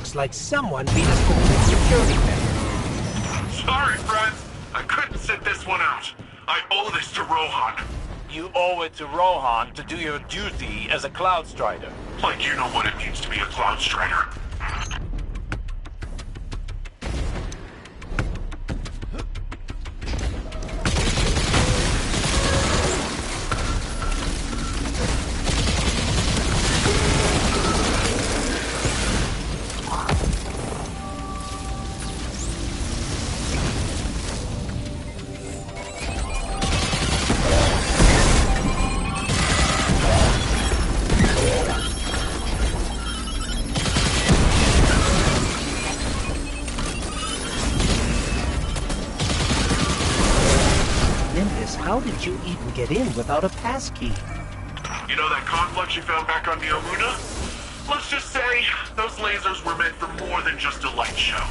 looks like someone beat us to the security measure. Sorry, friends. I couldn't sit this one out. I owe this to Rohan. You owe it to Rohan to do your duty as a Cloud Strider. Like you know what it means to be a Cloud Strider. How did you even get in without a passkey? You know that complex you found back on the Omuna? Let's just say those lasers were meant for more than just a light show.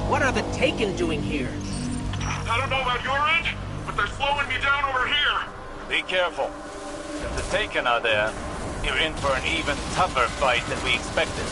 What are the Taken doing here? I don't know about your end, but they're slowing me down over here. Be careful. If the Taken are there, you're in for an even tougher fight than we expected.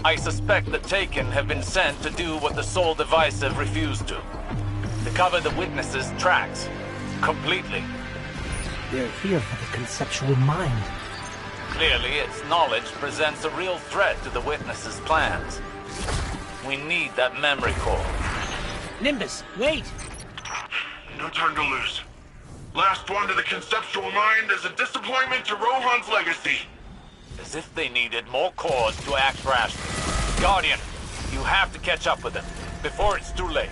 I suspect the Taken have been sent to do what the Soul Divisive refused to cover the witnesses' tracks. Completely. They're here for the conceptual mind. Clearly, its knowledge presents a real threat to the witnesses' plans. We need that memory core. Nimbus, wait! No time to lose. Last one to the conceptual mind is a disappointment to Rohan's legacy. As if they needed more cause to act rashly. Guardian, you have to catch up with them before it's too late.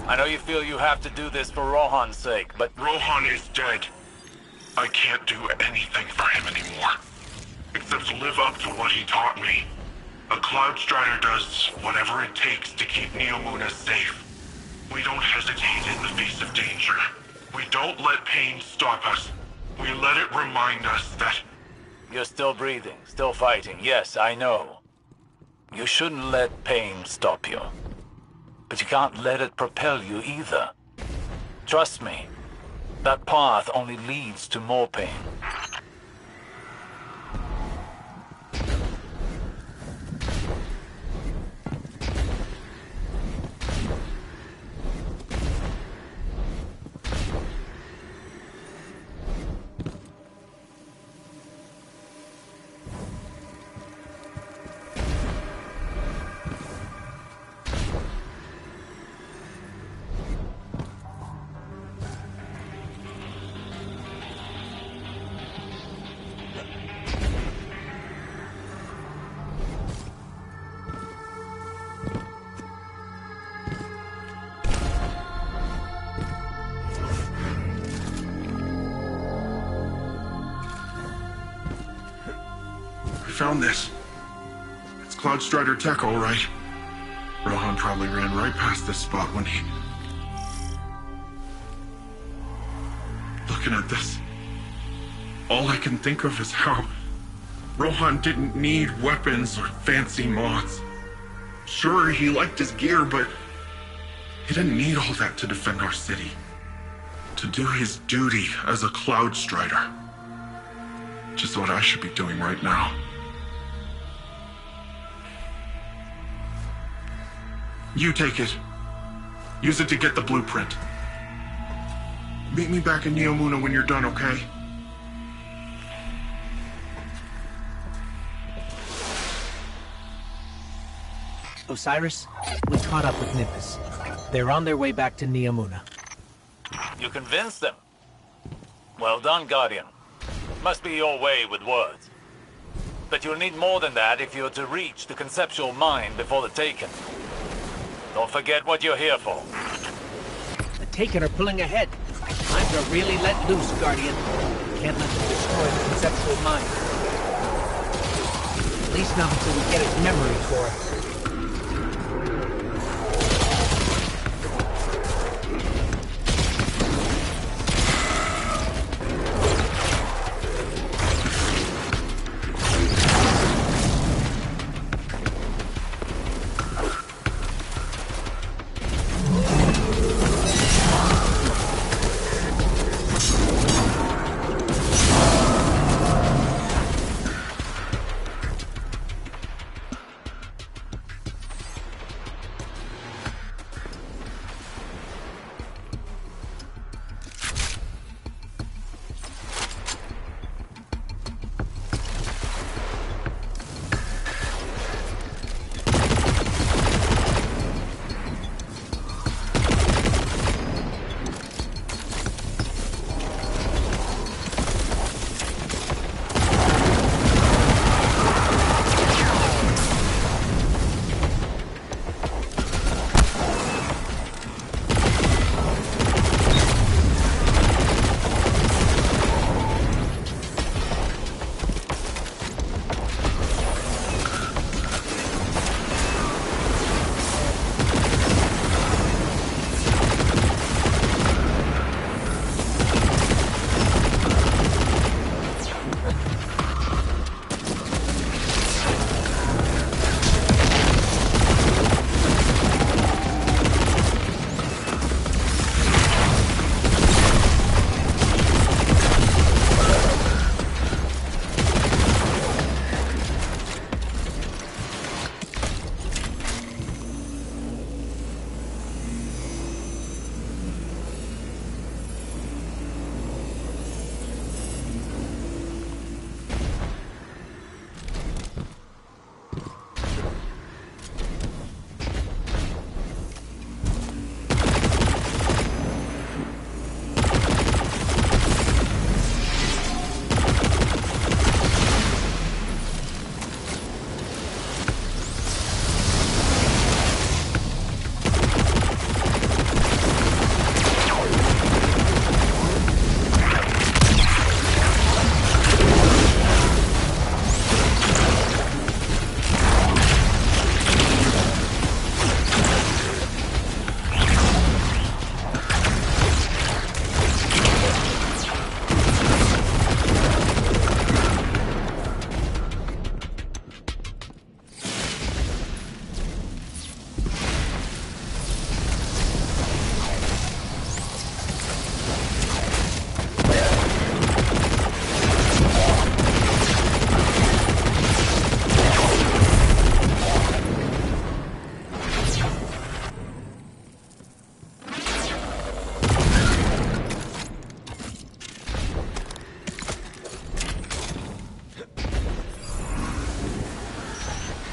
I know you feel you have to do this for Rohan's sake, but... Rohan is dead. I can't do anything for him anymore. Except live up to what he taught me. A Cloud Strider does whatever it takes to keep Neomuna safe. We don't hesitate in the face of danger. We don't let pain stop us. We let it remind us that... You're still breathing, still fighting. Yes, I know. You shouldn't let pain stop you. But you can't let it propel you either. Trust me, that path only leads to more pain. Found this. It's Cloud Strider tech, all right. Rohan probably ran right past this spot when he... Looking at this, all I can think of is how Rohan didn't need weapons or fancy mods. Sure, he liked his gear, but he didn't need all that to defend our city. To do his duty as a Cloud Strider. Just what I should be doing right now. You take it. Use it to get the blueprint. Meet me back in Neomuna when you're done, okay? Osiris, we caught up with Nimbus. They're on their way back to Neomuna. You convinced them. Well done, Guardian. Must be your way with words. But you'll need more than that if you're to reach the conceptual mind before the Taken. Don't forget what you're here for. The Taken are pulling ahead. Time to really let loose, Guardian. Can't let them destroy the conceptual mind. At least not until we get its memory core.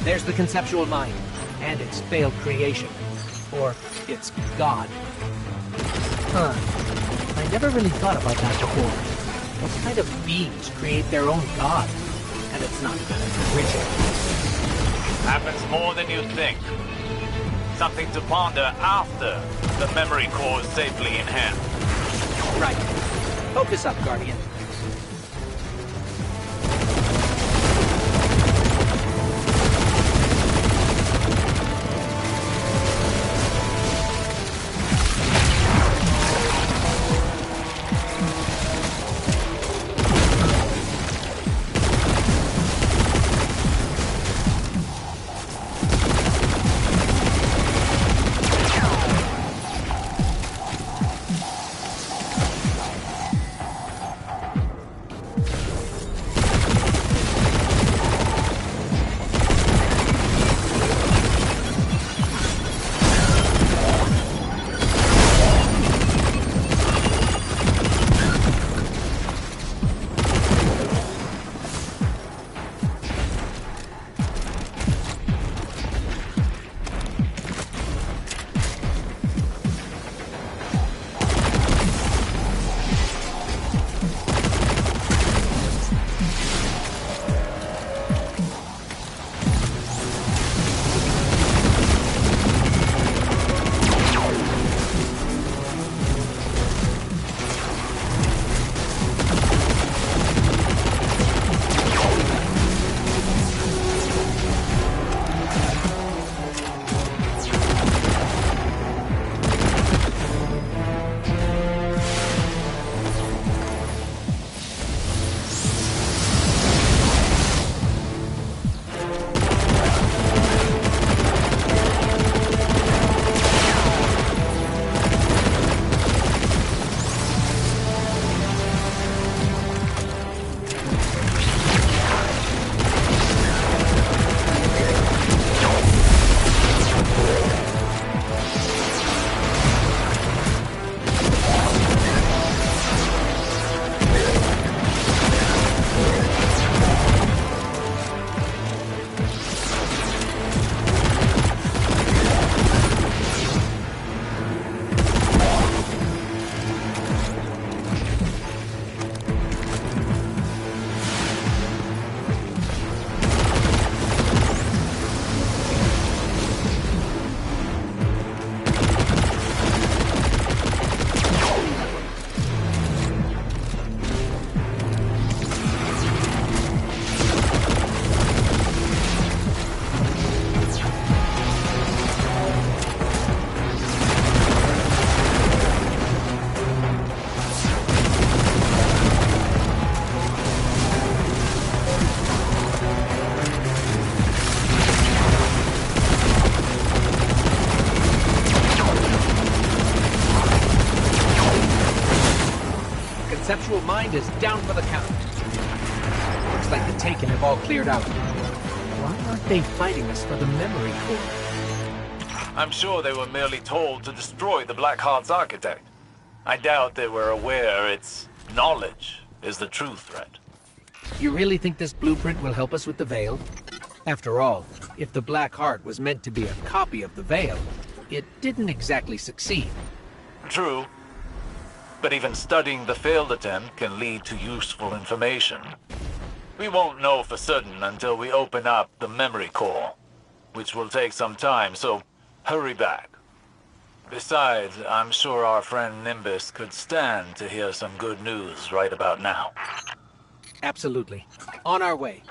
There's the conceptual mind, and its failed creation. Or its god. Huh. I never really thought about that before. What kind of beings create their own god? And it's not even original. Happens more than you think. Something to ponder after the memory core is safely in hand. Right. Focus up, Guardian. Conceptual mind is down for the count. Looks like the Taken have all cleared out. Why aren't they fighting us for the memory core? I'm sure they were merely told to destroy the Black Heart's architect. I doubt they were aware its knowledge is the true threat. You really think this blueprint will help us with the Veil? After all, if the Black Heart was meant to be a copy of the Veil, it didn't exactly succeed. True. But even studying the failed attempt can lead to useful information. We won't know for certain until we open up the memory core, which will take some time, so hurry back. Besides, I'm sure our friend Nimbus could stand to hear some good news right about now. Absolutely. On our way.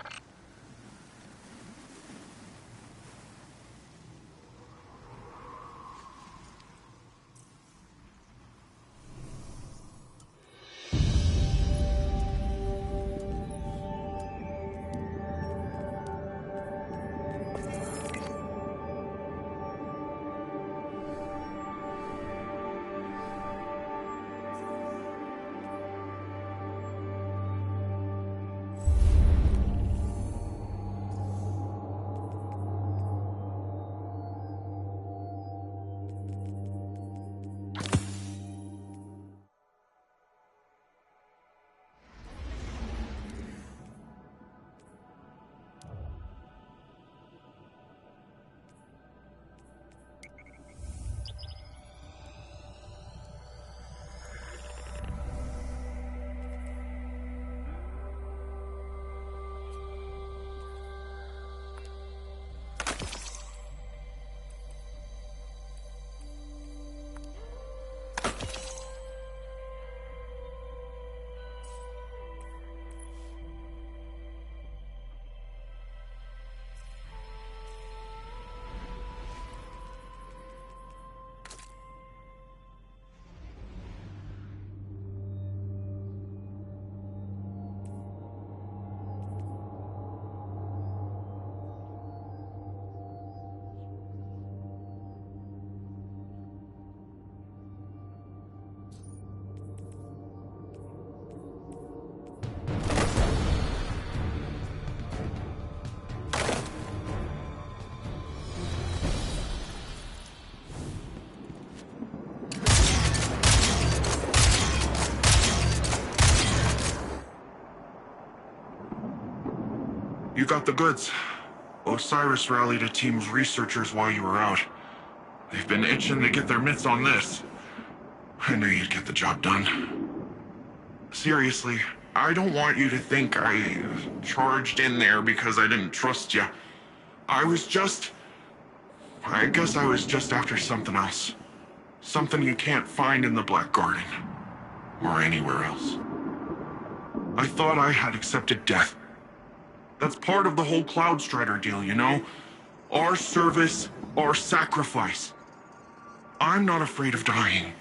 You got the goods. Osiris rallied a team of researchers while you were out. They've been itching to get their mitts on this. I knew you'd get the job done. Seriously, I don't want you to think I charged in there because I didn't trust you. I guess I was just after something else. Something you can't find in the Black Garden. Or anywhere else. I thought I had accepted death. That's part of the whole Cloud Strider deal, you know? Our service, our sacrifice. I'm not afraid of dying.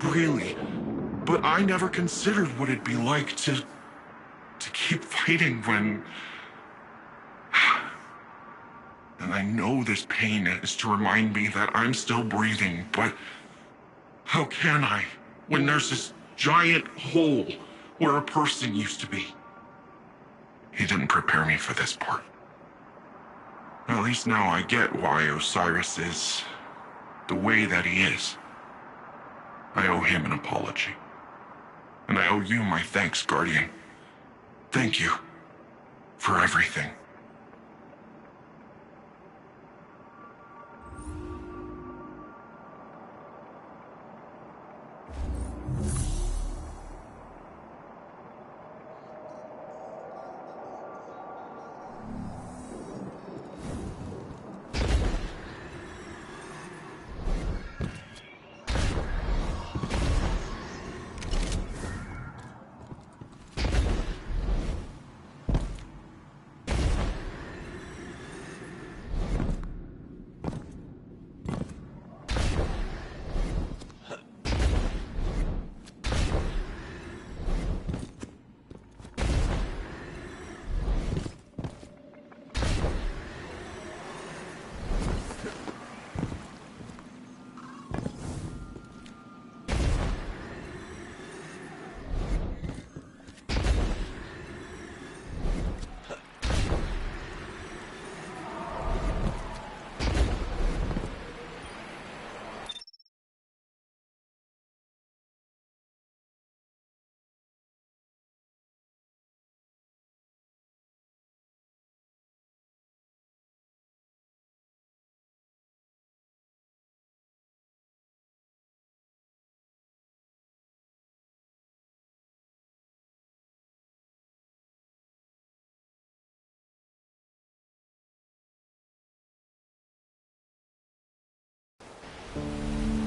Really. But I never considered what it'd be like to keep fighting when... And I know this pain is to remind me that I'm still breathing, but... How can I, when there's this giant hole where a person used to be? He didn't prepare me for this part. At least now I get why Osiris is the way that he is. I owe him an apology. And I owe you my thanks, Guardian. Thank you for everything.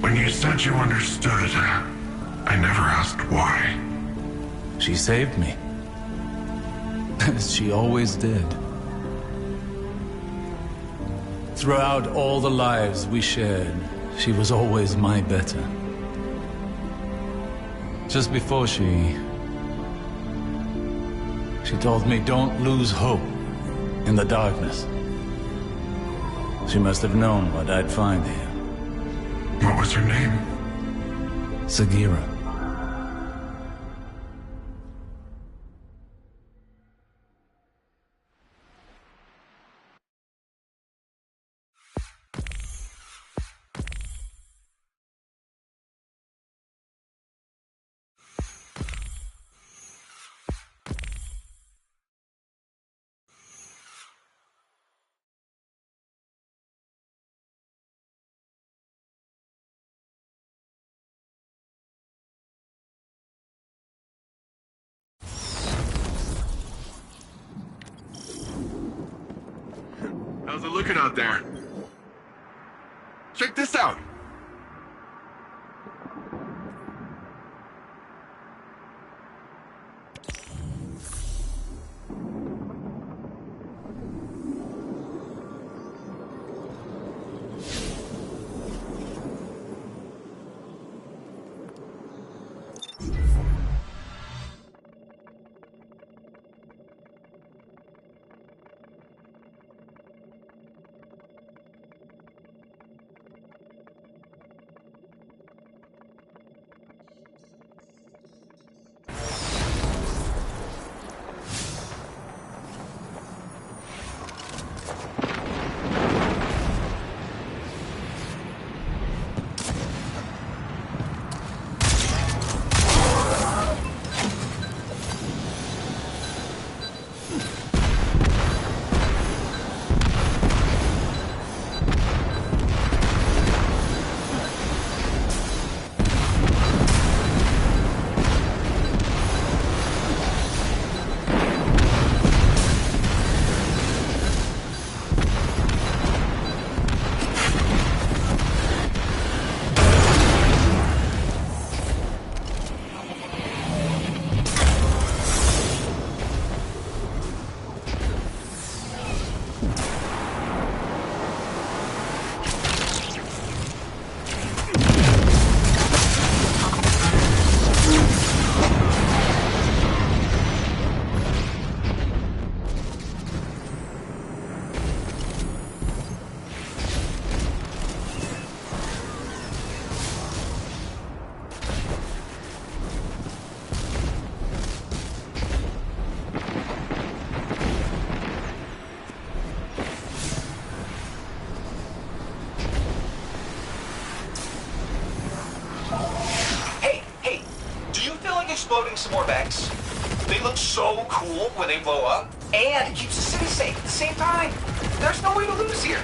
When you said you understood, I never asked why. She saved me. As she always did. Throughout all the lives we shared, she was always my better. Just before she told me don't lose hope in the darkness. She must have known what I'd find here. What was her name? Sagira. How's it looking out there? Check this out! exploding some more mechs. They look so cool when they blow up, and it keeps the city safe at the same time. There's no way to lose here.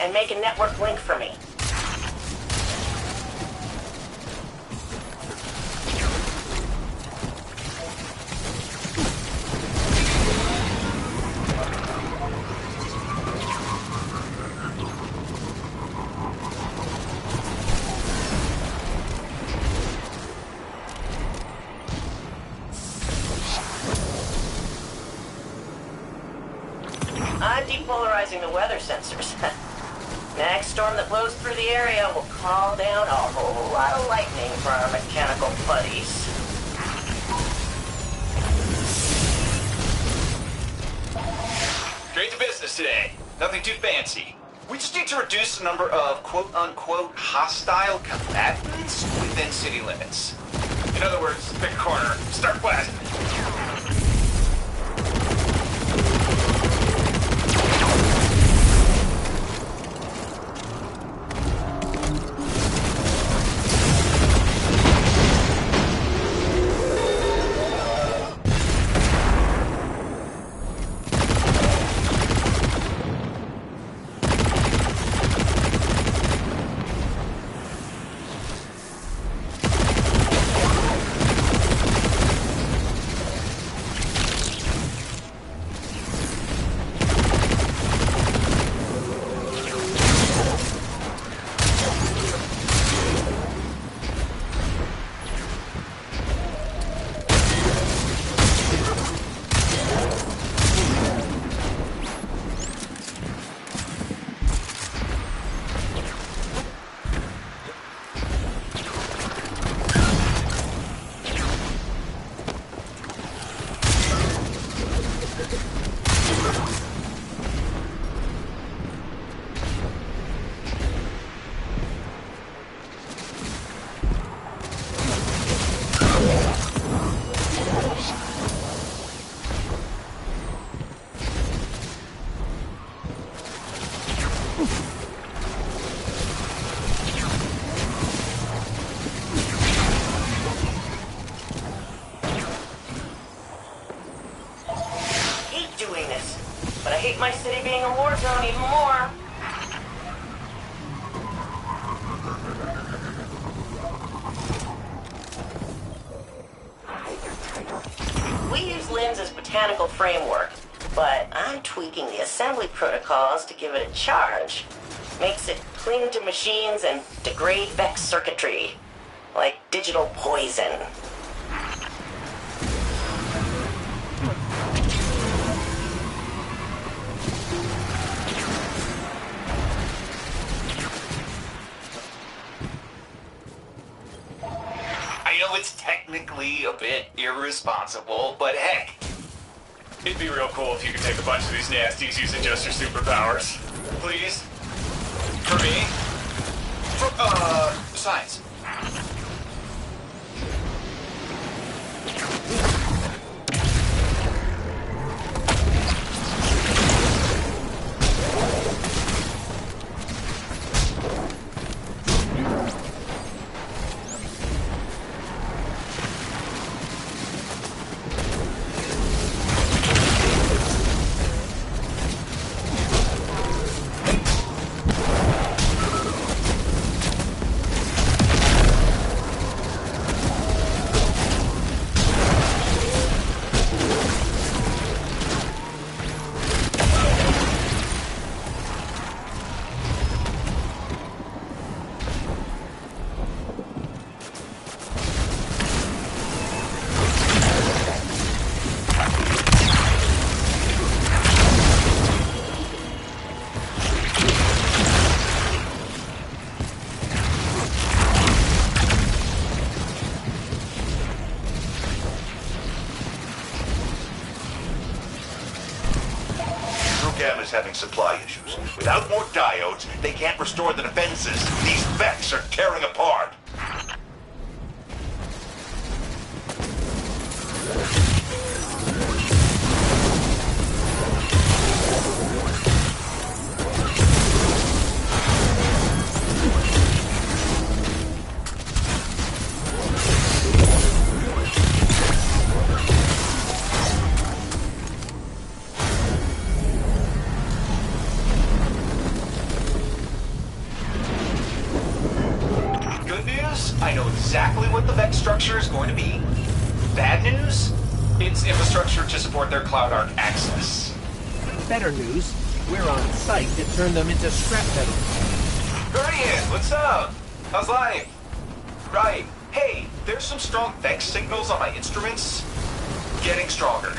And make a network link for me. I'm depolarizing the weather sensors. Next storm that blows through the area will call down a whole lot of lightning for our mechanical buddies. Straight to business today. Nothing too fancy. We just need to reduce the number of quote-unquote hostile combatants within city limits. In other words, pick a corner, start blasting. but I hate my city being a war zone even more. We use LIMS as botanical framework, but I'm tweaking the assembly protocols to give it a charge. Makes it cling to machines and degrade Vex circuitry, like digital poison. I know it's technically a bit irresponsible, but heck, It'd be real cool if you could take a bunch of these nasties using just your superpowers. please. For me? For, science. Is having supply issues. Without more diodes, they can't restore the defenses. These Vex are tearing apart. I know exactly what the Vex structure is going to be. Bad news? It's infrastructure to support their Cloud Arc access. Better news, we're on site to turn them into scrap metal. Guardian, what's up? How's life? Right. Hey, there's some strong Vex signals on my instruments. Getting stronger.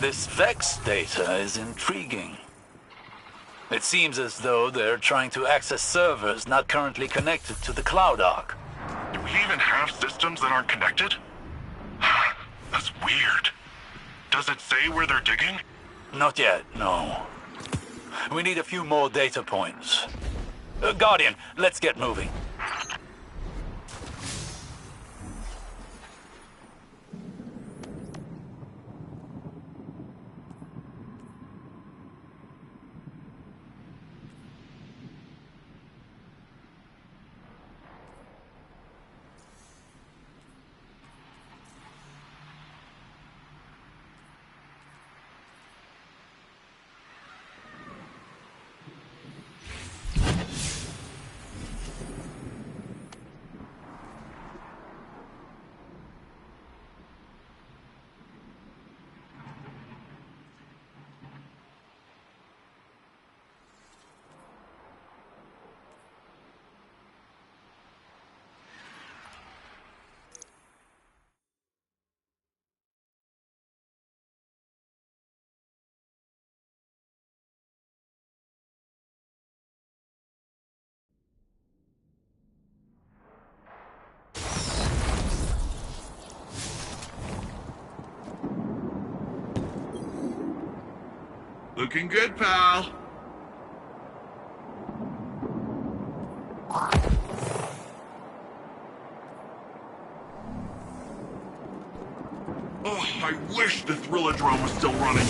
This Vex data is intriguing. It seems as though they're trying to access servers not currently connected to the Cloud Ark. Do we even have systems that aren't connected? That's weird. Does it say where they're digging? Not yet, no. We need a few more data points. Guardian, let's get moving. Looking good, pal. Oh, I wish the Thrillodrome was still running.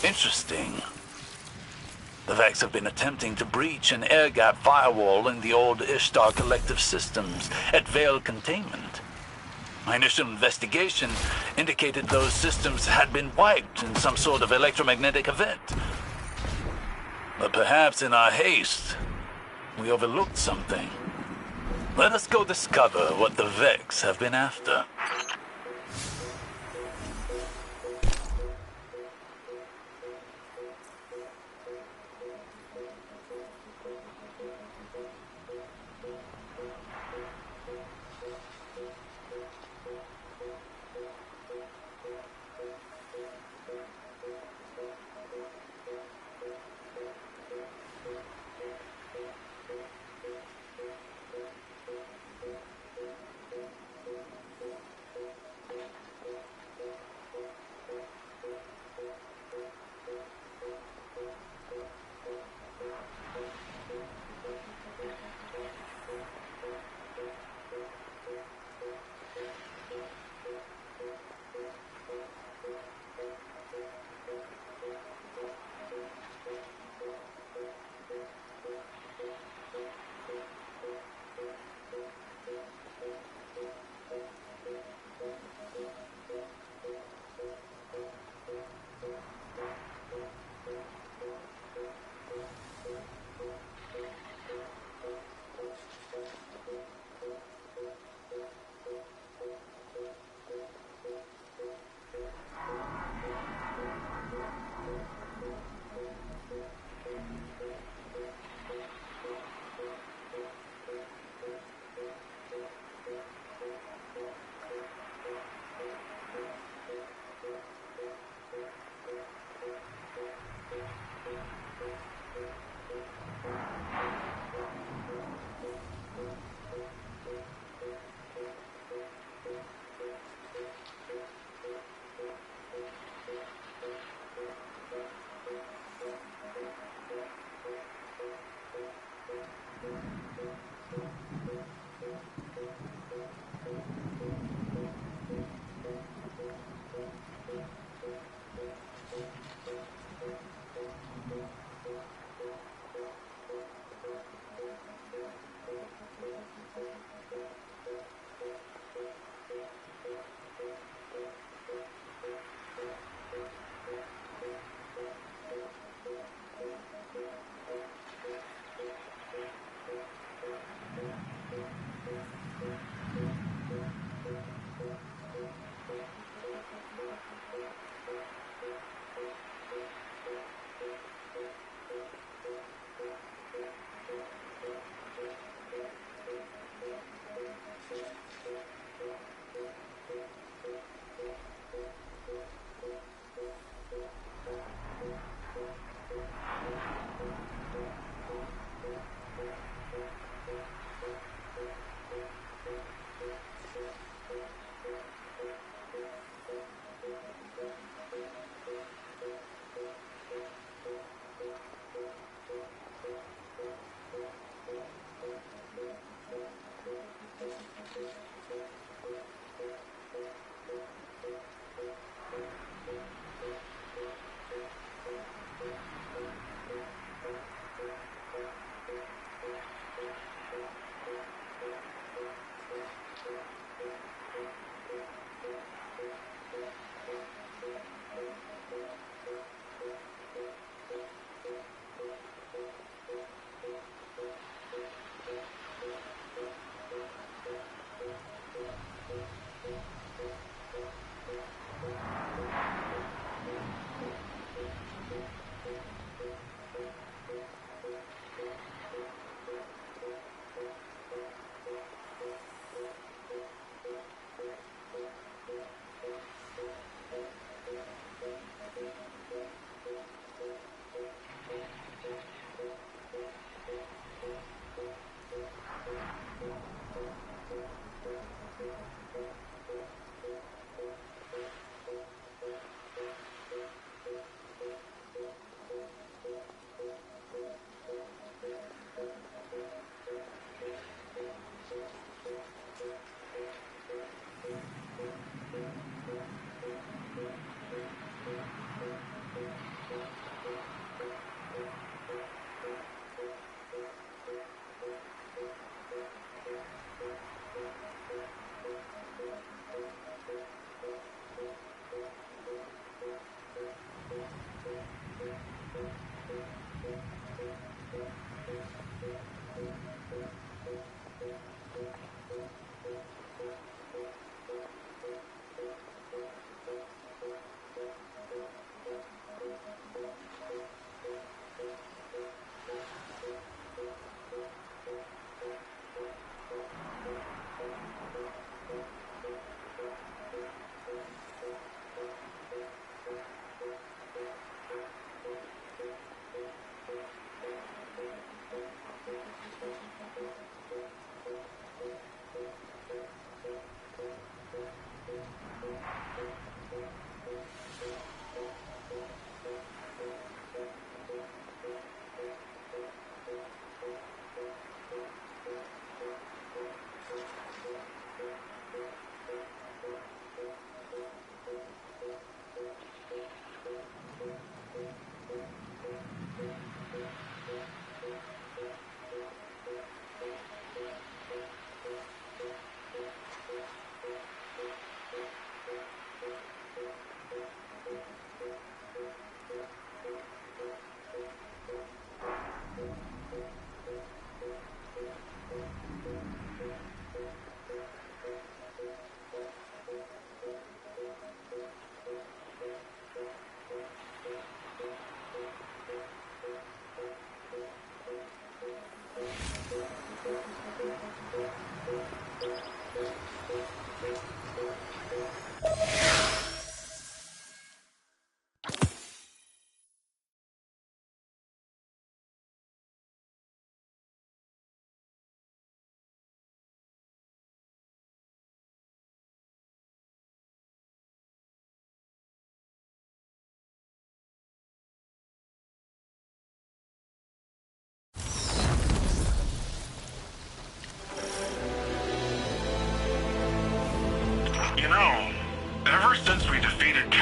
Interesting. The Vex have been attempting to breach an air-gap firewall in the old Ishtar Collective systems at Vale Containment. My initial investigation indicated those systems had been wiped in some sort of electromagnetic event. But perhaps in our haste, we overlooked something. Let us go discover what the Vex have been after.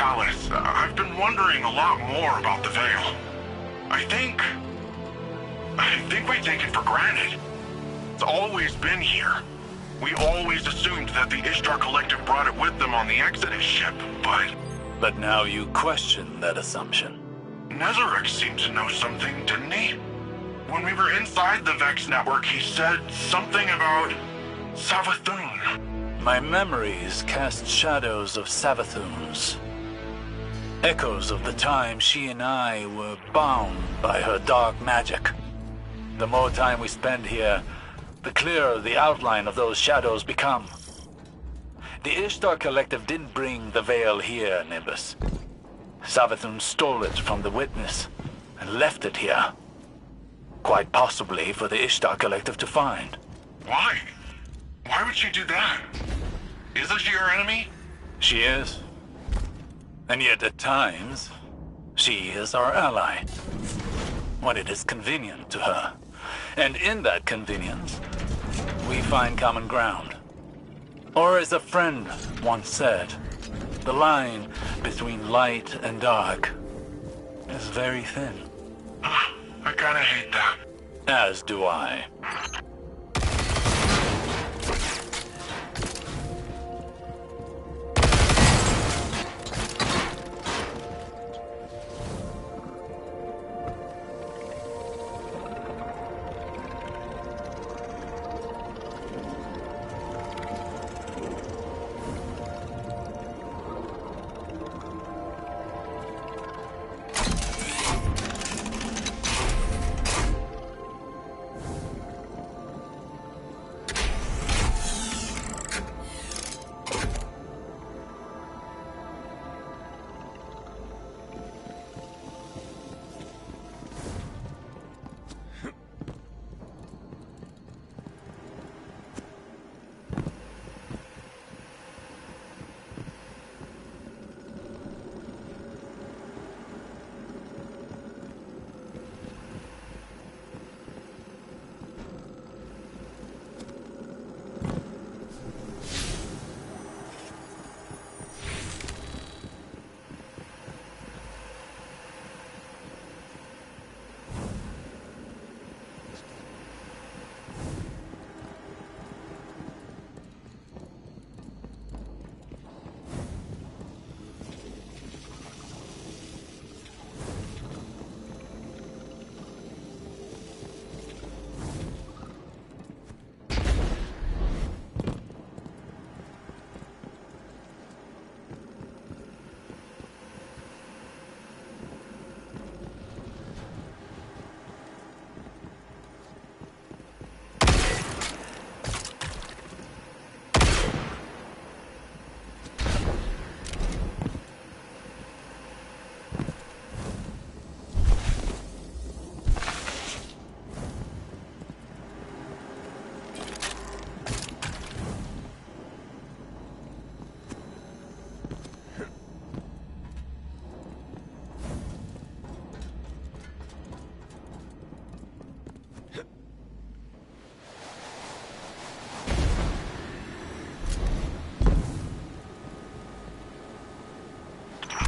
Alice, I've been wondering a lot more about the Veil. I think we take it for granted. It's always been here. We always assumed that the Ishtar Collective brought it with them on the Exodus ship, but... But now you question that assumption. Nezarek seemed to know something, didn't he? When we were inside the Vex network, he said something about Savathun. My memories cast shadows of Savathuns. Echoes of the time she and I were bound by her dark magic. The more time we spend here, the clearer the outline of those shadows become. The Ishtar Collective didn't bring the Veil here, Nimbus. Savathun stole it from the Witness and left it here. Quite possibly for the Ishtar Collective to find. Why? Why would she do that? Isn't she our enemy? She is. And yet at times, she is our ally. When it is convenient to her. And in that convenience, we find common ground. Or as a friend once said, the line between light and dark is very thin. I kinda hate that. As do I.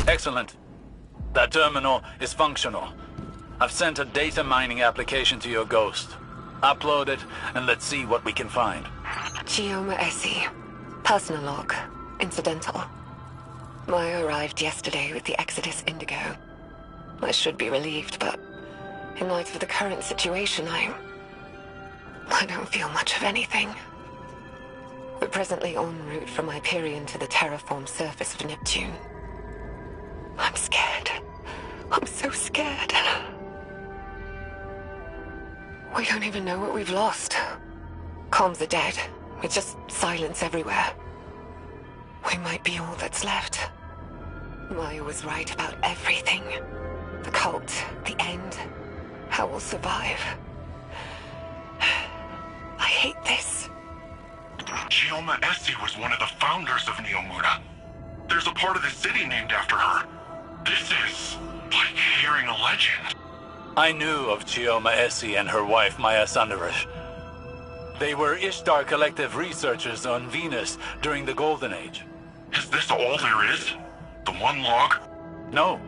Excellent. That terminal is functional. I've sent a data mining application to your Ghost. Upload it, and let's see what we can find. Chioma Essie. Personal log. Incidental. Maya arrived yesterday with the Exodus Indigo. I should be relieved, but in light of the current situation, I don't feel much of anything. We're presently en route from Hyperion to the terraformed surface of Neptune. I'm scared. I'm so scared. We don't even know what we've lost. Comms are dead. It's just silence everywhere. We might be all that's left. Maya was right about everything. The cult, the end, how we'll survive. I hate this. Chioma Essie was one of the founders of Neomuna. There's a part of the city named after her. This is like hearing a legend. I knew of Chioma Essie and her wife Maya Sandarish. They were Ishtar Collective researchers on Venus during the Golden Age. Is this all there is? The one log? No.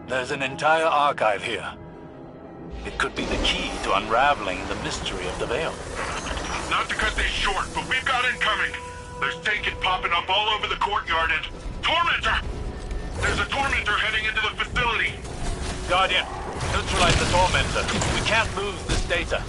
There's an entire archive here. It could be the key to unraveling the mystery of the Veil. Not to cut this short, but we've got incoming. There's taken popping up all over the courtyard and... Tormentor! There's a Tormentor heading into the facility. Guardian, neutralize the Tormentor. We can't lose this data.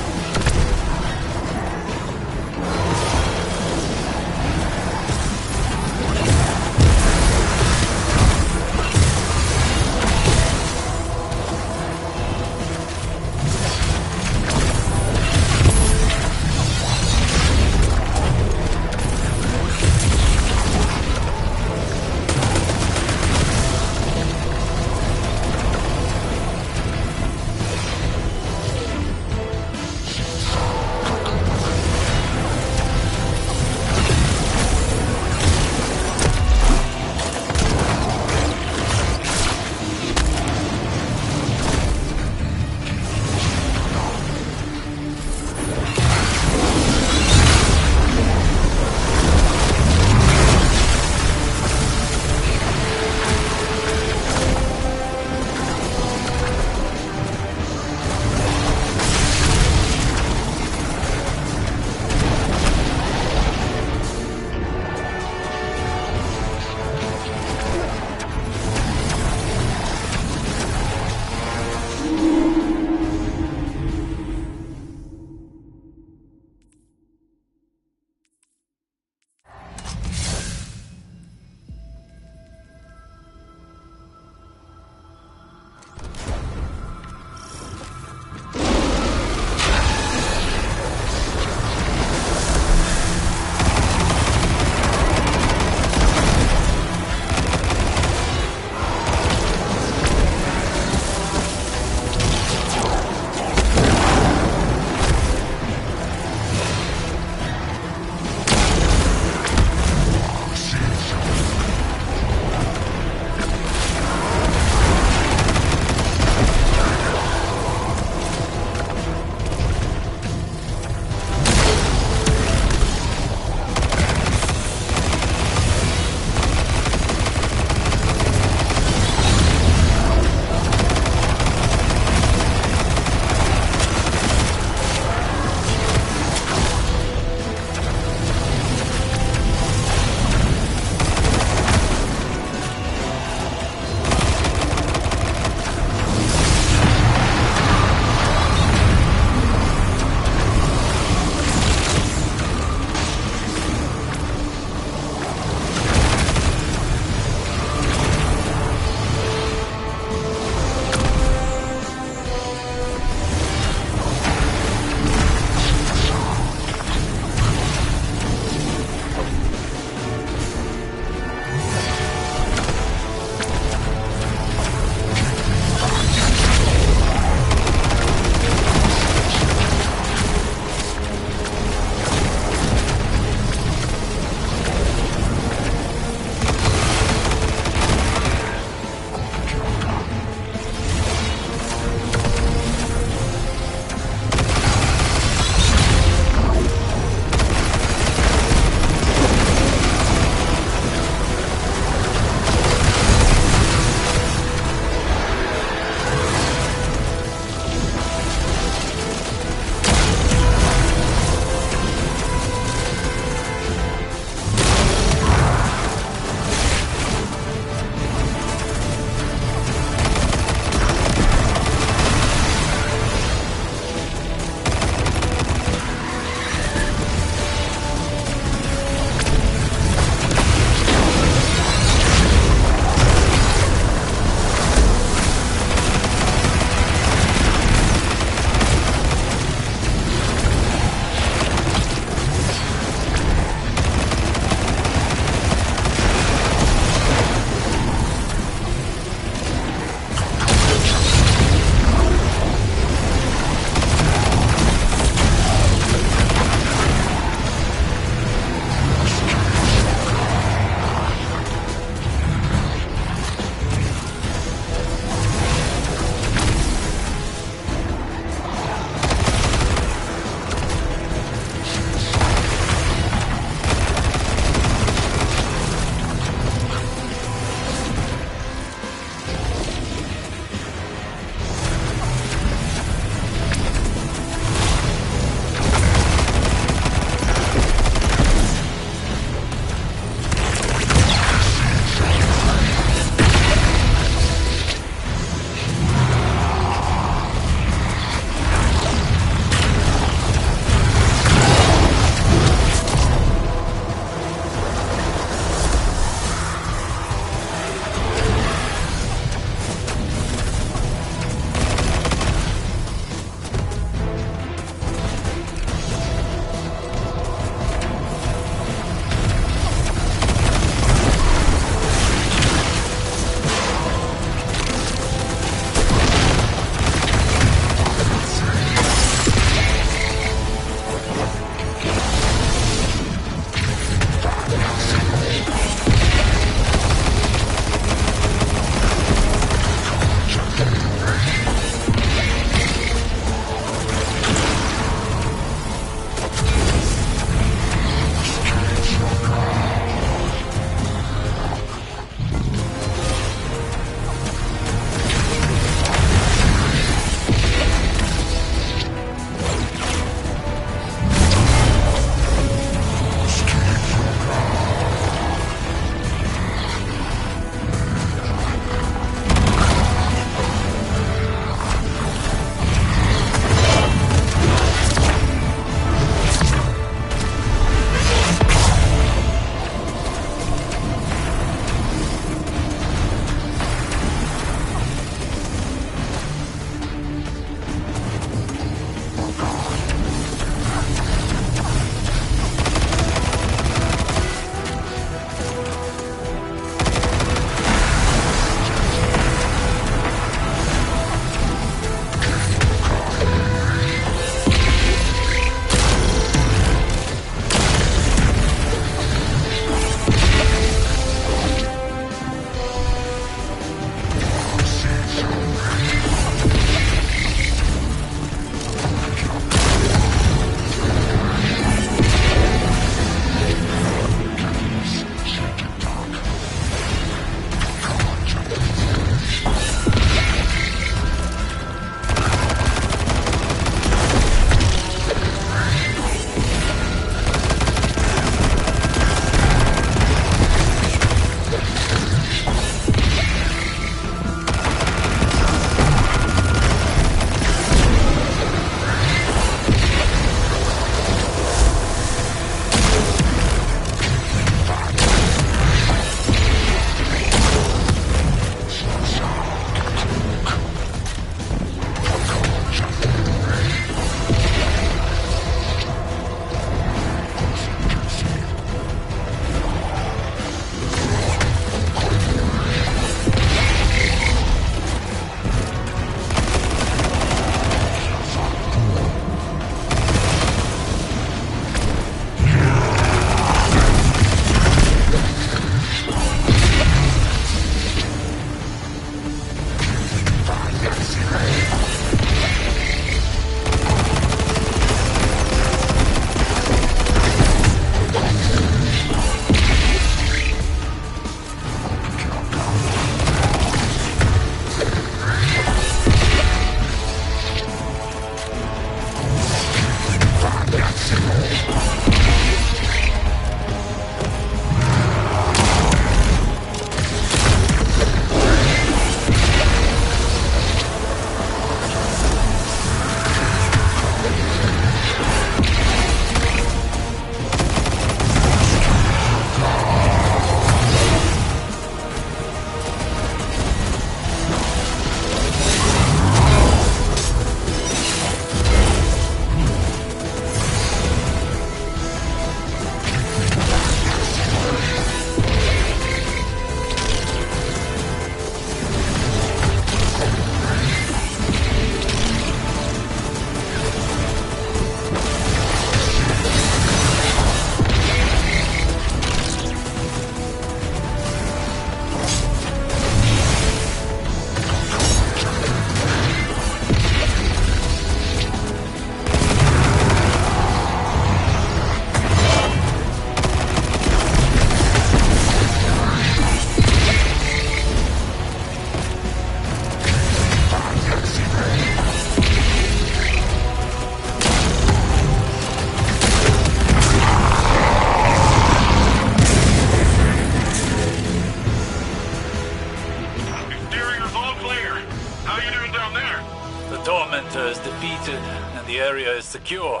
Tormentor is defeated and the area is secure.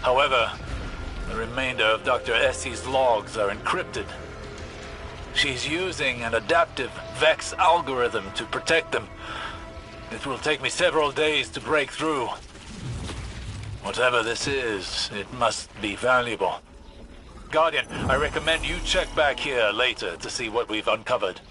However, the remainder of Dr. Essie's logs are encrypted. She's using an adaptive Vex algorithm to protect them. It will take me several days to break through. Whatever this is, it must be valuable. Guardian, I recommend you check back here later to see what we've uncovered.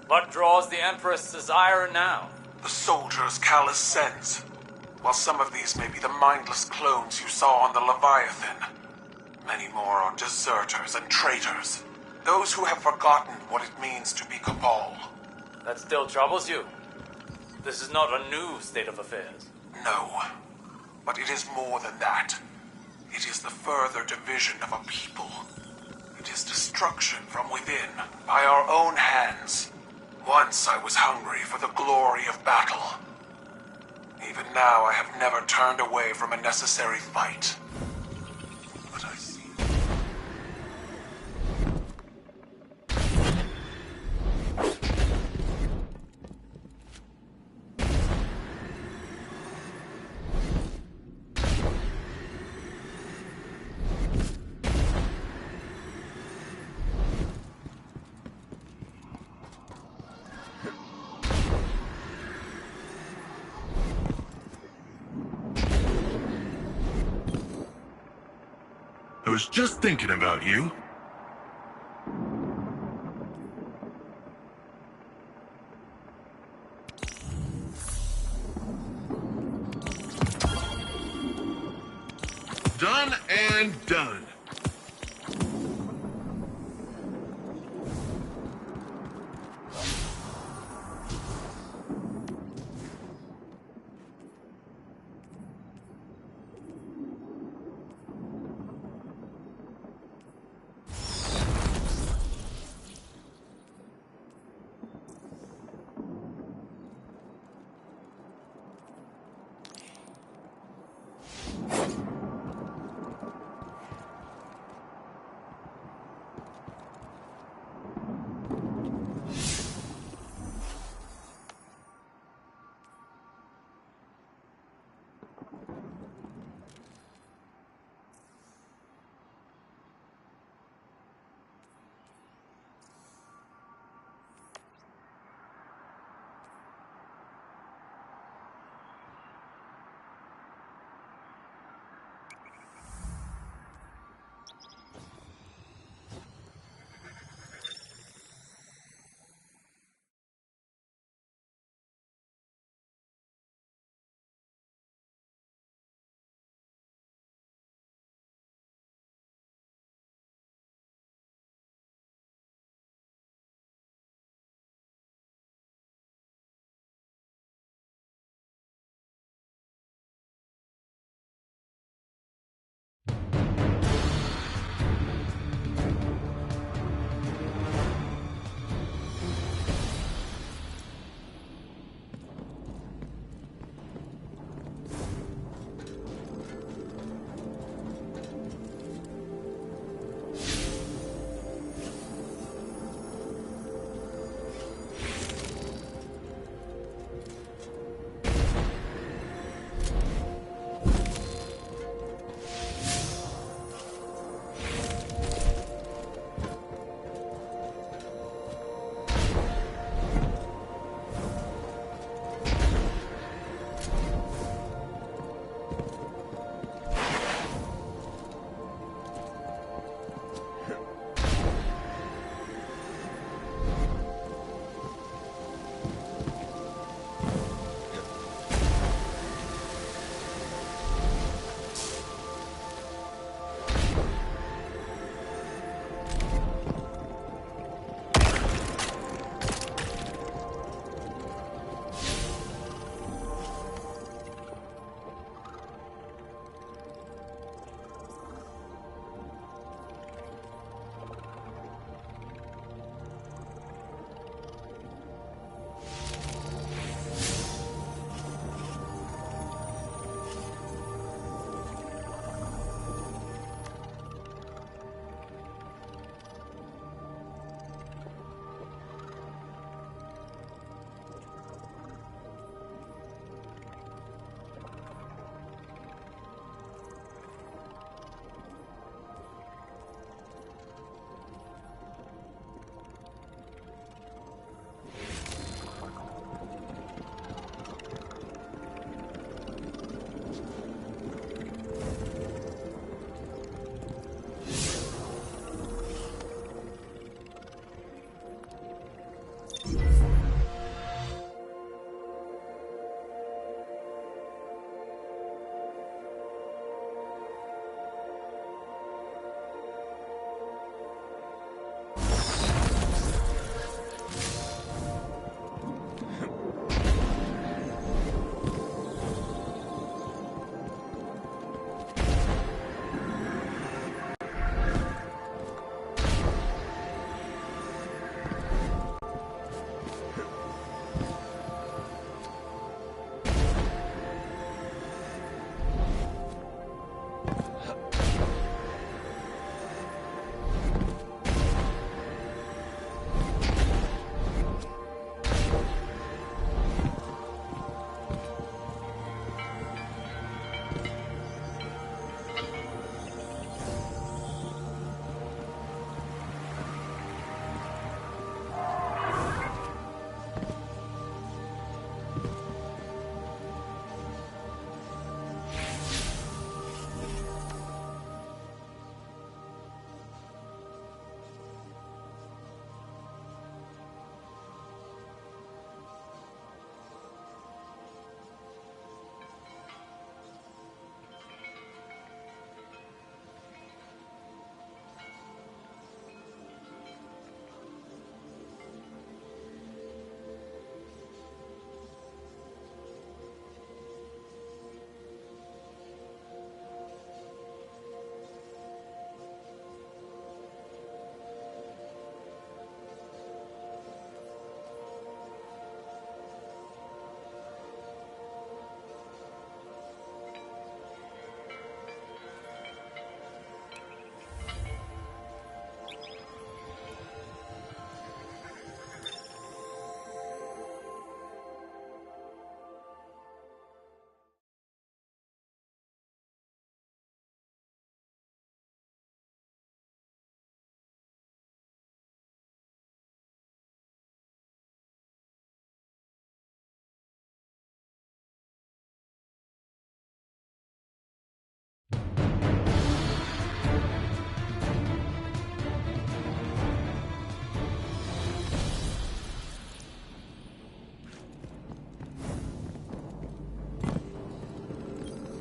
What draws the Empress's ire now? The soldiers Callus sends. While some of these may be the mindless clones you saw on the Leviathan, many more are deserters and traitors. Those who have forgotten what it means to be Cabal. That still troubles you? This is not a new state of affairs. No, but it is more than that. It is the further division of a people. It is destruction from within, by our own hands. Once I was hungry for the glory of battle. Even now I have never turned away from a necessary fight. But I see... I was just thinking about you. Done and done.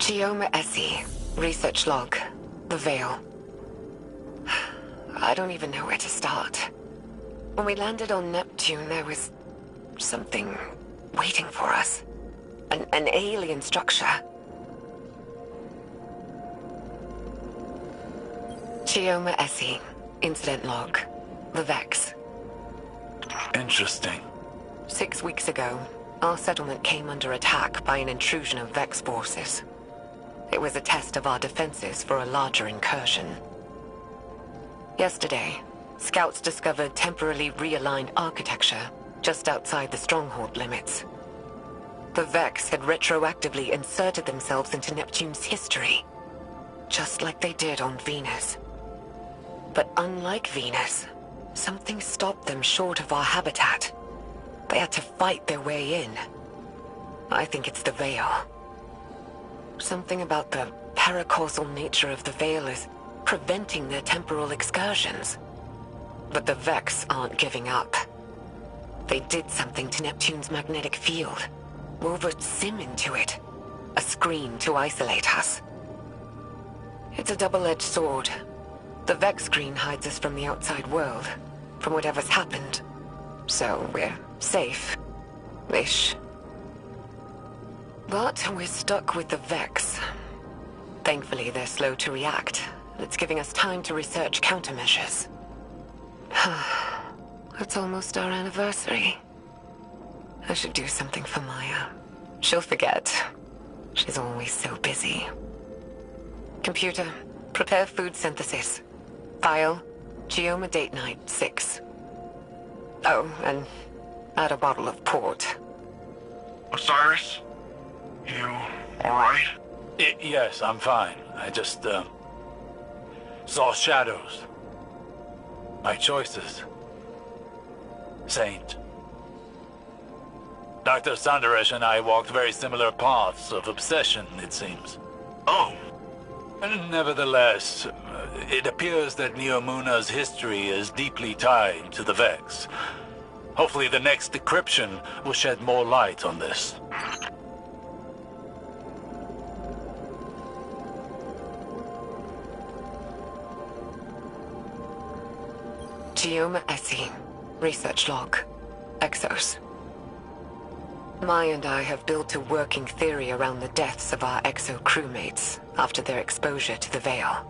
Chioma Essie, research log, the Veil. I don't even know where to start. When we landed on Neptune, there was something waiting for us. An alien structure. Chioma Essie, incident log, the Vex. Interesting. 6 weeks ago, our settlement came under attack by an intrusion of Vex forces. It was a test of our defenses for a larger incursion. Yesterday, scouts discovered temporarily realigned architecture just outside the stronghold limits. The Vex had retroactively inserted themselves into Neptune's history, just like they did on Venus. But unlike Venus, something stopped them short of our habitat. They had to fight their way in. I think it's the Veil. Something about the paracausal nature of the Veil is preventing their temporal excursions. But the Vex aren't giving up. They did something to Neptune's magnetic field. Wove a SIM into it. A screen to isolate us. It's a double-edged sword. The Vex screen hides us from the outside world, from whatever's happened. So we're safe-ish. But we're stuck with the Vex. Thankfully, they're slow to react. It's giving us time to research countermeasures. It's almost our anniversary. I should do something for Maya. She'll forget. She's always so busy. Computer, prepare food synthesis. File, Chioma date night 6. Oh, and add a bottle of port. Osiris? You alright? Yes, I'm fine. I just, saw shadows. My choices. Saint. Dr. Sandaresh and I walked very similar paths of obsession, it seems. Oh. Nevertheless, it appears that Neomuna's history is deeply tied to the Vex. Hopefully the next decryption will shed more light on this. Chioma Essie, research log, Exos. Maya and I have built a working theory around the deaths of our Exo crewmates after their exposure to the Veil.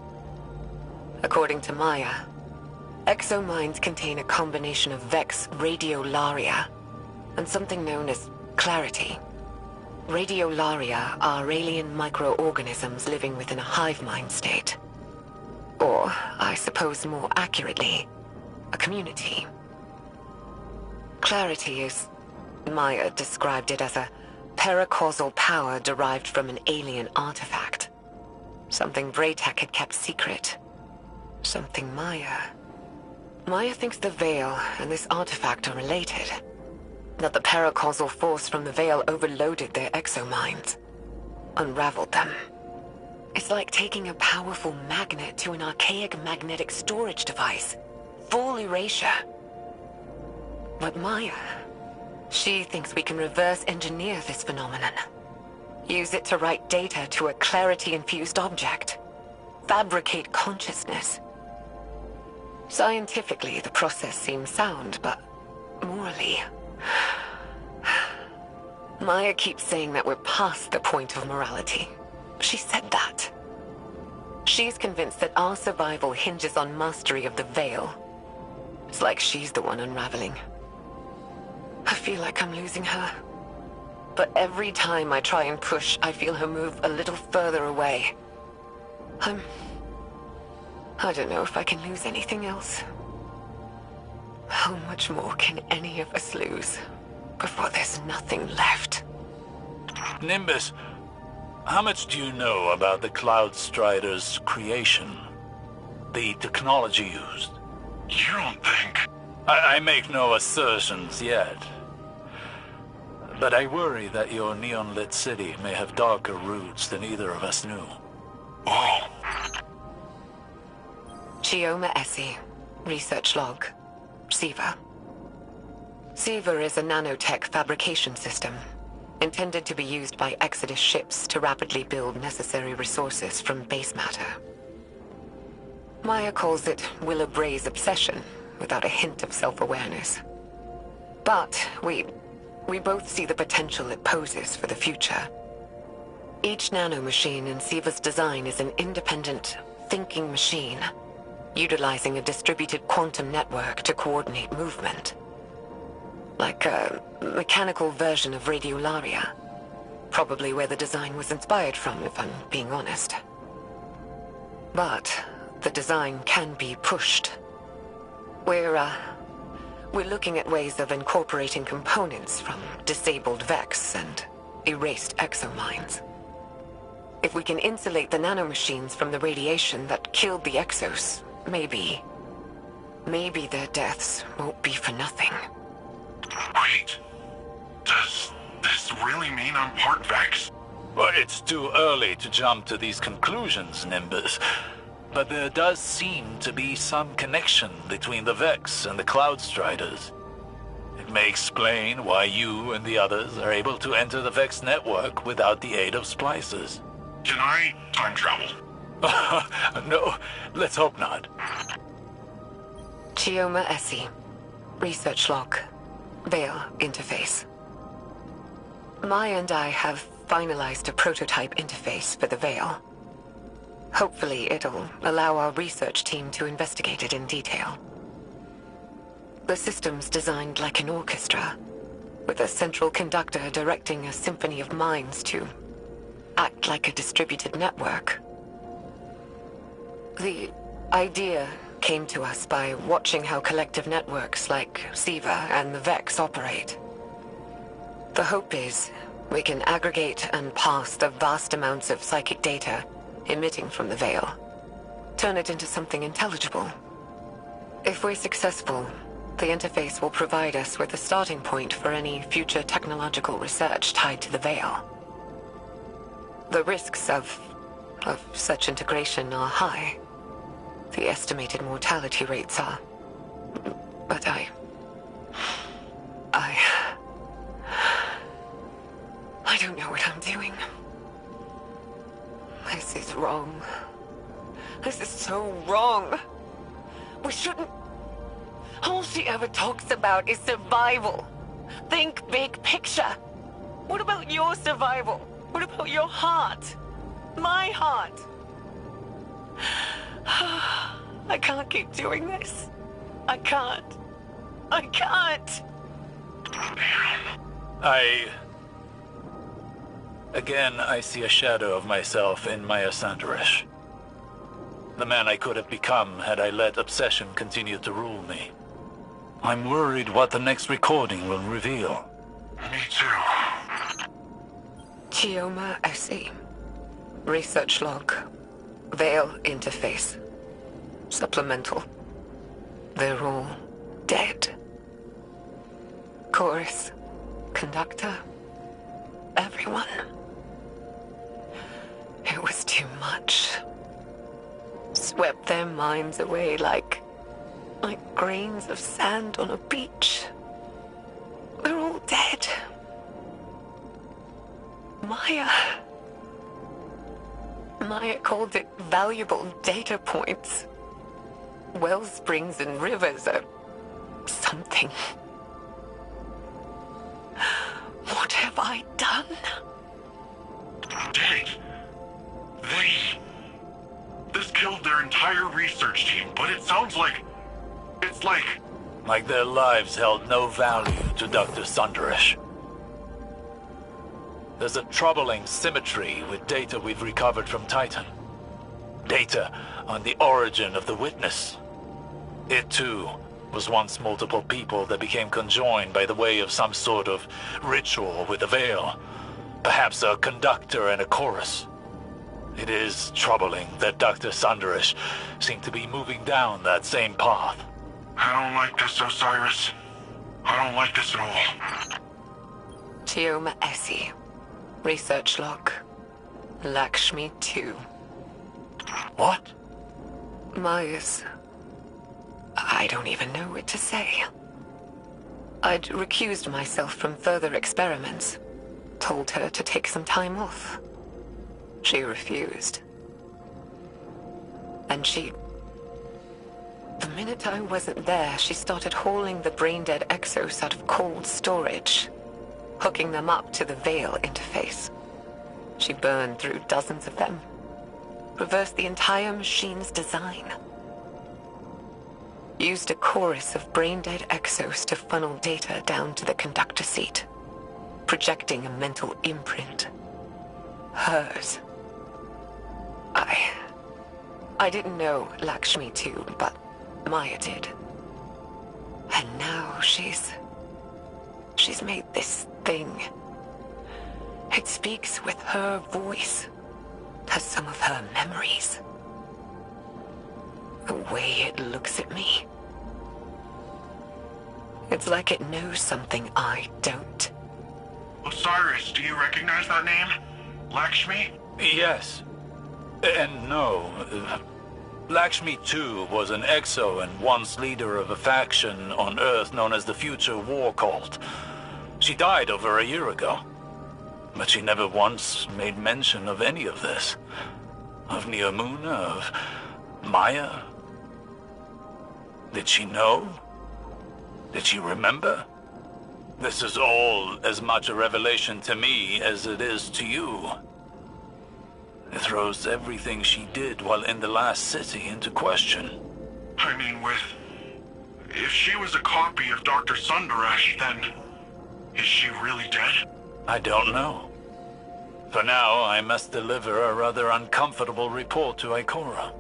According to Maya, Exo minds contain a combination of Vex radiolaria and something known as clarity. Radiolaria are alien microorganisms living within a hive mind state. Or, I suppose more accurately, a community. Clarity is, Maya described it as a paracausal power derived from an alien artifact. Something Braytech had kept secret. Something Maya thinks the Veil and this artifact are related. That the paracausal force from the Veil overloaded their exominds. Unraveled them. It's like taking a powerful magnet to an archaic magnetic storage device. Full erasure. But Maya, she thinks we can reverse engineer this phenomenon. Use it to write data to a clarity-infused object. Fabricate consciousness. Scientifically, the process seems sound, but morally... Maya keeps saying that we're past the point of morality. She said that. She's convinced that our survival hinges on mastery of the Veil. It's like she's the one unraveling. I feel like I'm losing her. But every time I try and push, I feel her move a little further away. I don't know if I can lose anything else. How much more can any of us lose before there's nothing left? Nimbus, how much do you know about the Cloud Strider's creation? The technology used? You don't think... I make no assertions yet. But I worry that your neon-lit city may have darker roots than either of us knew. Oh. Chioma Essie, research log, Siva. Siva is a nanotech fabrication system. intended to be used by Exodus ships to rapidly build necessary resources from base matter. Maya calls it Willa Bray's obsession, without a hint of self-awareness. But we both see the potential it poses for the future. Each nanomachine in Siva's design is an independent, thinking machine, utilizing a distributed quantum network to coordinate movement. Like a mechanical version of Radiolaria. Probably where the design was inspired from, if I'm being honest. But the design can be pushed. We're looking at ways of incorporating components from disabled Vex and erased exomines. If we can insulate the nanomachines from the radiation that killed the Exos, maybe their deaths won't be for nothing. Wait, does this really mean I'm part Vex? Well, it's too early to jump to these conclusions, Nimbus. But there does seem to be some connection between the Vex and the Cloud Striders. It may explain why you and the others are able to enter the Vex network without the aid of splicers. Can I time travel? No, let's hope not. Chioma Essie. Research log. Veil interface. Maya and I have finalized a prototype interface for the Veil. Hopefully it'll allow our research team to investigate it in detail. The system's designed like an orchestra, with a central conductor directing a symphony of minds to act like a distributed network. The idea came to us by watching how collective networks like Siva and the Vex operate. The hope is we can aggregate and pass the vast amounts of psychic data emitting from the Veil, turn it into something intelligible. If we're successful, the interface will provide us with a starting point for any future technological research tied to the Veil. The risks of such integration are high. The estimated mortality rates are... But I don't know what I'm doing. This is wrong. This is so wrong. We shouldn't... All she ever talks about is survival. Think big picture. What about your survival? What about your heart? My heart? I can't keep doing this. I can't. Again, I see a shadow of myself in Maya Sandarish. The man I could have become had I let obsession continue to rule me. I'm worried what the next recording will reveal. Me too. Chioma Essie. Research log. Veil interface. Supplemental. They're all dead. Chorus. Conductor. Everyone. It was too much. Swept their minds away like grains of sand on a beach. They're all dead. Maya called it valuable data points. Well springs and rivers are something. What have I done? Dang. This killed their entire research team, but it sounds like... It's like their lives held no value to Dr. Sandarish. There's a troubling symmetry with data we've recovered from Titan. Data on the origin of the Witness. It too was once multiple people that became conjoined by the way of some sort of ritual with a veil. Perhaps a conductor and a chorus. It is troubling that Dr. Sandarish seemed to be moving down that same path. I don't like this, Osiris. I don't like this at all. Chioma Essie. Research log. Lakshmi 2. What? Maya's... I don't even know what to say. I'd recused myself from further experiments. told her to take some time off. She refused. And the minute I wasn't there, she started hauling the brain-dead Exos out of cold storage, hooking them up to the Veil interface. She burned through dozens of them, reversed the entire machine's design. Used a chorus of brain-dead Exos to funnel data down to the conductor seat, projecting a mental imprint. Hers. I didn't know Lakshmi too, but Maya did. And now she's made this thing. It speaks with her voice, has some of her memories. The way it looks at me. It's like it knows something I don't. Osiris, do you recognize that name? Lakshmi? Yes. And no. Lakshmi too was an Exo and once leader of a faction on Earth known as the Future War Cult. She died over a year ago. But she never once made mention of any of this. Of Neomuna, of Maya. Did she know? Did she remember? This is all as much a revelation to me as it is to you. It throws everything she did while in the last city into question. I mean, if she was a copy of Dr. Sundaresh, then is she really dead? I don't know. For now, I must deliver a rather uncomfortable report to Ikora.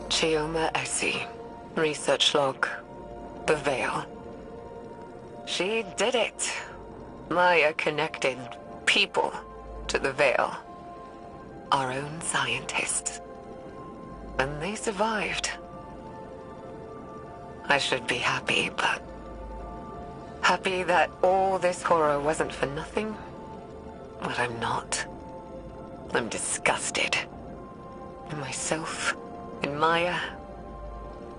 Chioma Essie. Research log. The Veil. She did it. Maya connected people to the Veil. Our own scientists. And they survived. I should be happy, but... happy that all this horror wasn't for nothing? But I'm not. I'm disgusted. In myself, in Maya,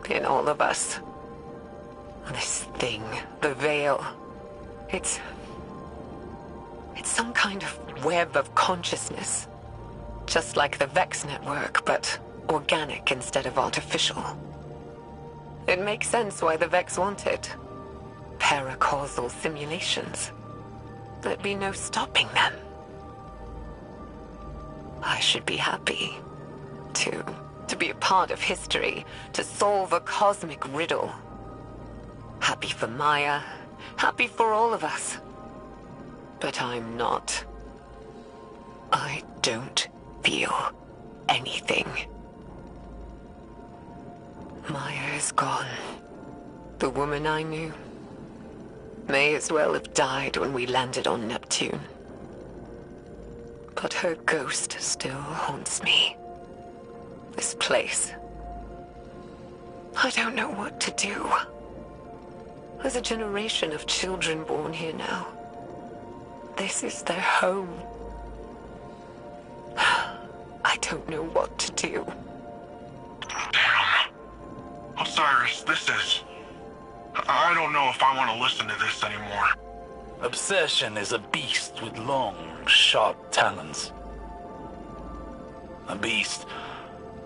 in all of us. This thing, the Veil, it's some kind of web of consciousness. Just like the Vex network, but organic instead of artificial. It makes sense why the Vex want it. Paracausal simulations. There'd be no stopping them. I should be happy to be a part of history, to solve a cosmic riddle. Happy for Maya, happy for all of us. But I'm not. I don't feel anything. Maya is gone. The woman I knew may as well have died when we landed on Neptune. But her ghost still haunts me. This place. I don't know what to do. There's a generation of children born here now. This is their home. I don't know what to do. Damn. Osiris, this is... I don't know if I want to listen to this anymore. Obsession is a beast with long, sharp talons. A beast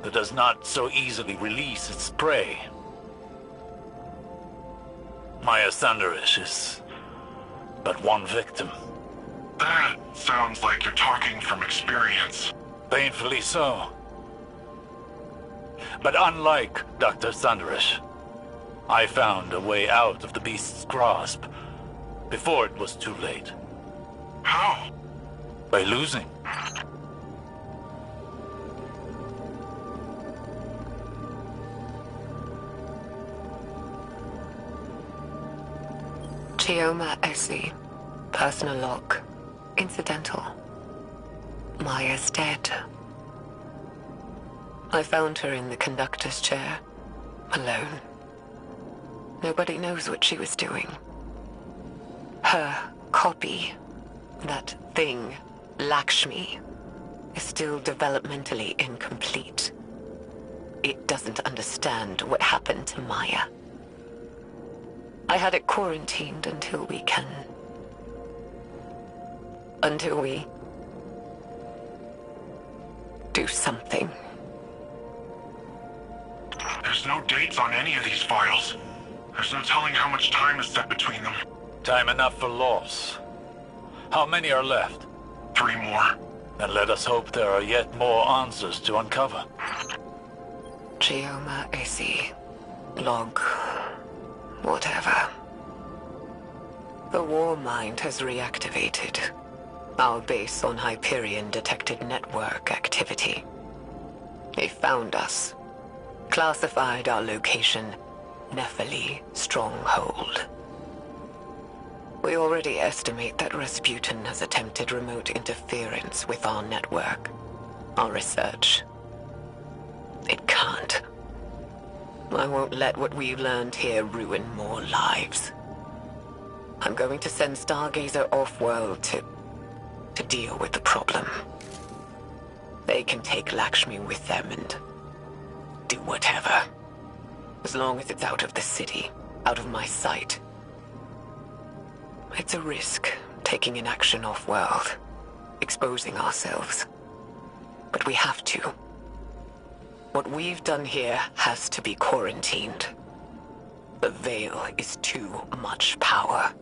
that does not so easily release its prey. Maya Sundaresh is but one victim. That sounds like you're talking from experience. Painfully so. But unlike Dr. Sundaresh, I found a way out of the beast's grasp before it was too late. How? By losing. Chioma Essie. Personal log. Incidental. Maya's dead. I found her in the conductor's chair, alone. Nobody knows what she was doing. Her copy, that thing, Lakshmi, is still developmentally incomplete. It doesn't understand what happened to Maya. I had it quarantined until we do something. There's no dates on any of these files. There's no telling how much time is set between them. Time enough for loss. How many are left? 3 more. Then let us hope there are yet more answers to uncover. Chioma AC. Log. Whatever. The war mind has reactivated. Our base on Hyperion detected network activity. They found us. Classified our location, Nephili Stronghold. We already estimate that Rasputin has attempted remote interference with our network, our research. It can't. I won't let what we've learned here ruin more lives. I'm going to send Stargazer off-world to deal with the problem. They can take Lakshmi with them and do whatever. As long as it's out of the city, out of my sight. It's a risk, taking an action off-world, exposing ourselves. But we have to. What we've done here has to be quarantined. The Veil is too much power.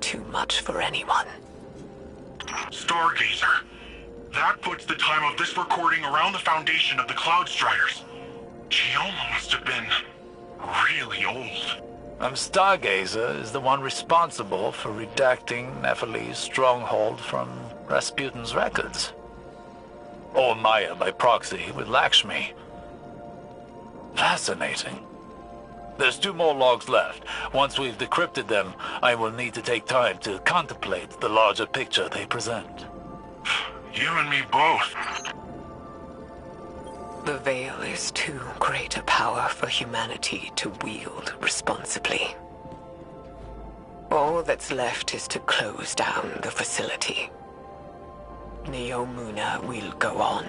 Too much for anyone. Stargazer. That puts the time of this recording around the foundation of the Cloud Striders. Chioma must have been really old. Stargazer is the one responsible for redacting Nephili's stronghold from Rasputin's records. Or Maya by proxy with Lakshmi. Fascinating. There's 2 more logs left. Once we've decrypted them, I will need to take time to contemplate the larger picture they present. You and me both. The Veil is too great a power for humanity to wield responsibly. All that's left is to close down the facility. Neomuna will go on.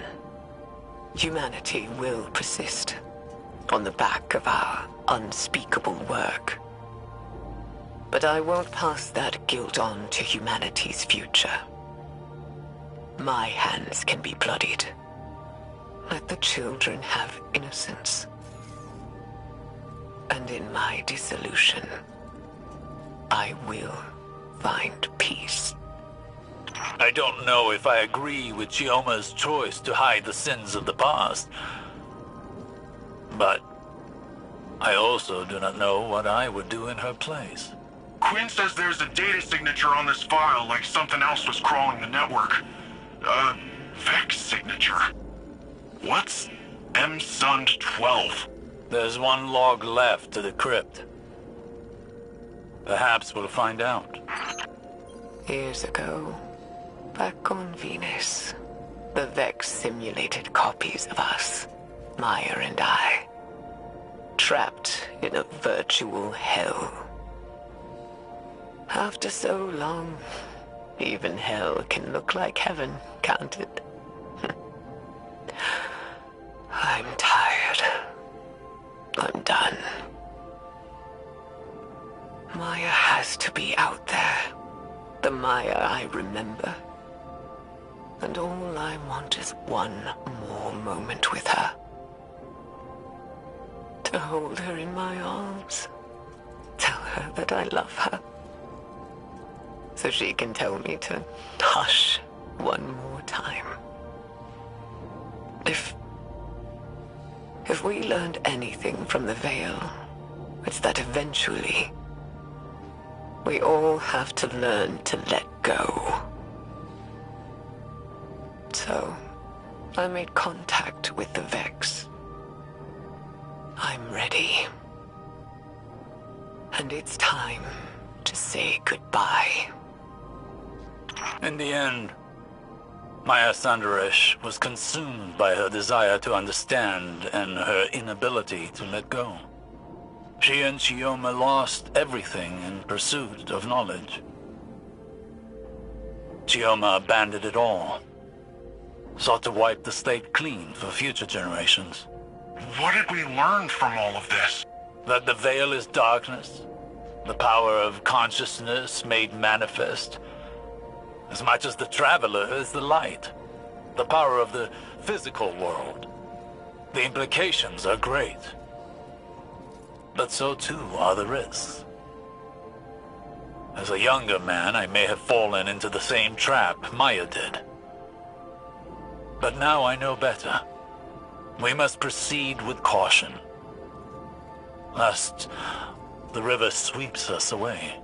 Humanity will persist on the back of our unspeakable work. But I won't pass that guilt on to humanity's future. My hands can be bloodied. Let the children have innocence. And in my dissolution, I will find peace. I don't know if I agree with Chioma's choice to hide the sins of the past. But I also do not know what I would do in her place. Quinn says there's a data signature on this file, like something else was crawling the network. Vex signature. What's MSUND 12? There's 1 log left to decrypt. Perhaps we'll find out. Years ago, back on Venus, the Vex simulated copies of us, Maya and I, trapped in a virtual hell. After so long, even hell can look like heaven, can't it? I'm tired. I'm done. Maya has to be out there. The Maya I remember. And all I want is 1 more moment with her. To hold her in my arms. Tell her that I love her. So she can tell me to hush 1 more time. If we learned anything from the Veil, it's that eventually we all have to learn to let go. So, I made contact with the Vex. I'm ready. And it's time to say goodbye. In the end, Maya Sandaresh was consumed by her desire to understand and her inability to let go. She and Chioma lost everything in pursuit of knowledge. Chioma abandoned it all, sought to wipe the slate clean for future generations. What did we learn from all of this? That the veil is darkness, the power of consciousness made manifest, as much as the traveler is the light, the power of the physical world. The implications are great, but so too are the risks. As a younger man, I may have fallen into the same trap Maya did. But now I know better. We must proceed with caution, lest the river sweeps us away.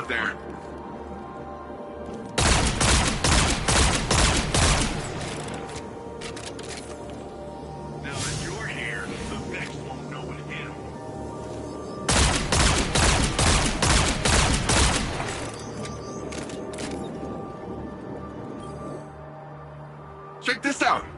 out there. Now that you're here, the Vex won't know what hit 'em. Check this out!